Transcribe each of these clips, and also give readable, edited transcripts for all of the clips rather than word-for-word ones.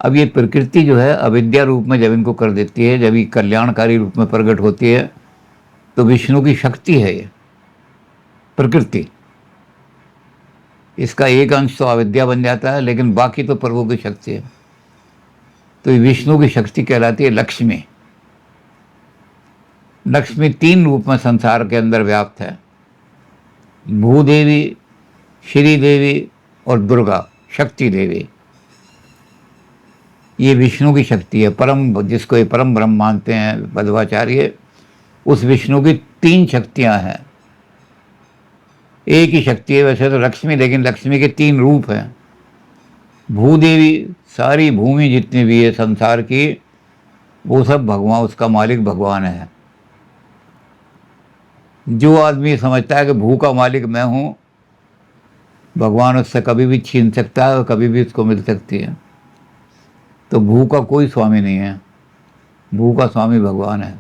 अब ये प्रकृति जो है अविद्या रूप में जब इनको कर देती है, जब ये कल्याणकारी रूप में प्रकट होती है, तो विष्णु की शक्ति है ये प्रकृति। इसका एक अंश तो अविद्या बन जाता है, लेकिन बाकी तो प्रभु की शक्ति है। तो ये विष्णु की शक्ति कहलाती है लक्ष्मी। लक्ष्मी 3 रूप में संसार के अंदर व्याप्त है, भूदेवी, श्री देवी और दुर्गा शक्ति देवी। ये विष्णु की शक्ति है, परम, जिसको ये परम ब्रह्म मानते हैं मध्वाचार्य। उस विष्णु की 3 शक्तियां हैं। एक ही शक्ति है वैसे तो लक्ष्मी, लेकिन लक्ष्मी के 3 रूप हैं। भूदेवी, सारी भूमि जितनी भी है संसार की, वो सब भगवान, उसका मालिक भगवान है। जो आदमी समझता है कि भू का मालिक मैं हूँ, भगवान उससे कभी भी छीन सकता है और कभी भी उसको मिल सकती है। तो भू का कोई स्वामी नहीं है, भू का स्वामी भगवान है।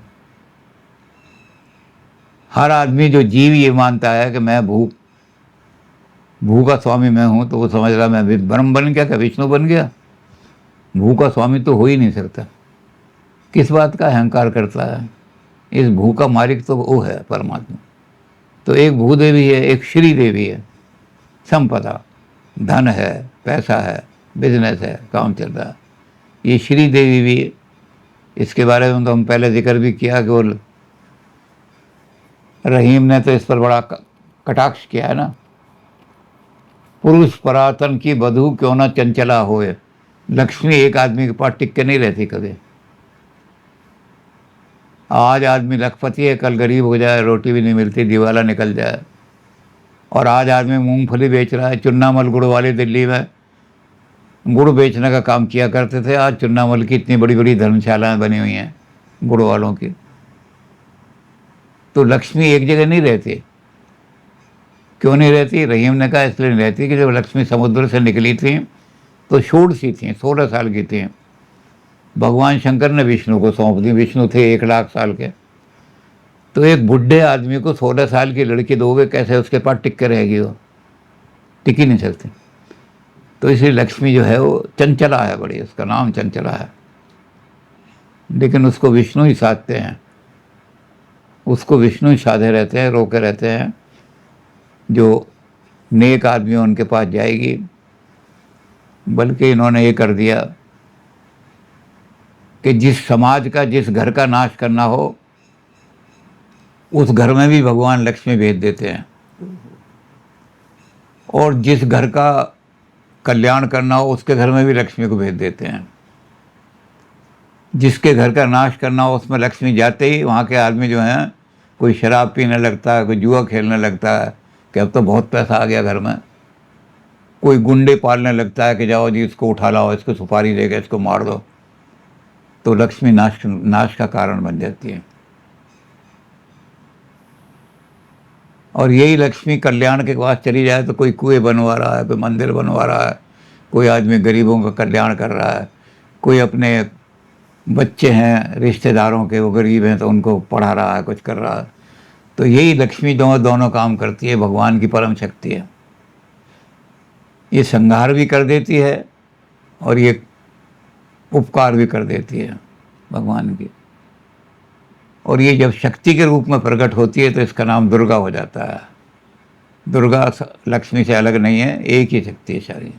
हर आदमी जो जीव ये मानता है कि मैं भू का स्वामी मैं हूँ, तो वो समझ रहा मैं ब्रह्म बन गया, क्या विष्णु बन गया। भू का स्वामी तो हो ही नहीं सकता। किस बात का अहंकार करता है। इस भू का मालिक तो वो है परमात्मा। तो एक भूदेवी है, एक श्री देवी है, संपदा, धन है, पैसा है, बिजनेस है, काम चल रहा है। ये श्री देवी भी, इसके बारे में तो हम पहले जिक्र भी किया कि वो रहीम ने तो इस पर बड़ा कटाक्ष किया है ना। पुरुष परातन की बधू क्यों ना चंचला होए। लक्ष्मी एक आदमी के पास टिक के नहीं रहती कभी। आज आदमी लखपति है, कल गरीब हो जाए, रोटी भी नहीं मिलती, दिवाला निकल जाए। और आज आदमी मूंगफली बेच रहा है। चुन्नामल गुड़ वाले दिल्ली में गुड़ बेचने का काम किया करते थे। आज चुन्नामल की इतनी बड़ी बड़ी धर्मशालाएं बनी हुई हैं गुड़ वालों की। तो लक्ष्मी एक जगह नहीं रहती। क्यों नहीं रहती? रहीम ने कहा इसलिए नहीं रहती कि जब लक्ष्मी समुद्र से निकली थी तो छोड़ सी थी, 16 साल की थी। भगवान शंकर ने विष्णु को सौंप दी। विष्णु थे 1 लाख साल के। तो एक बुढ़े आदमी को 16 साल की लड़की दोगे, कैसे उसके पास टिक के रहेगी? वो टिक ही नहीं सकती। तो इसलिए लक्ष्मी जो है वो चंचला है बड़ी, उसका नाम चंचला है। लेकिन उसको विष्णु ही साधते हैं, उसको विष्णु ही साधे रहते हैं, रोके रहते हैं। जो नेक आदमी उनके पास जाएगी। बल्कि इन्होंने ये कर दिया कि जिस समाज का, जिस घर का नाश करना हो, उस घर में भी भगवान लक्ष्मी भेज देते हैं। और जिस घर का कल्याण करना हो, उसके घर में भी लक्ष्मी को भेज देते हैं। जिसके घर का नाश करना हो, उसमें लक्ष्मी जाते ही वहाँ के आदमी जो हैं, कोई शराब पीने लगता है, कोई जुआ खेलने लगता है कि अब तो बहुत पैसा आ गया घर में। कोई गुंडे पालने लगता है कि जाओ जी इसको उठा लाओ, इसको सुपारी देकर इसको मार दो। तो लक्ष्मी नाश का कारण बन जाती है। और यही लक्ष्मी कल्याण के पास चली जाए तो कोई कुएं बनवा रहा है, कोई मंदिर बनवा रहा है, कोई आदमी गरीबों का कल्याण कर रहा है, कोई अपने बच्चे हैं रिश्तेदारों के, वो गरीब हैं तो उनको पढ़ा रहा है, कुछ कर रहा है। तो यही लक्ष्मी दोनों काम करती है, भगवान की परम शक्ति है। ये संहार भी कर देती है और ये उपकार भी कर देती है भगवान की। और ये जब शक्ति के रूप में प्रकट होती है तो इसका नाम दुर्गा हो जाता है। दुर्गा लक्ष्मी से अलग नहीं है, एक ही शक्ति है सारी।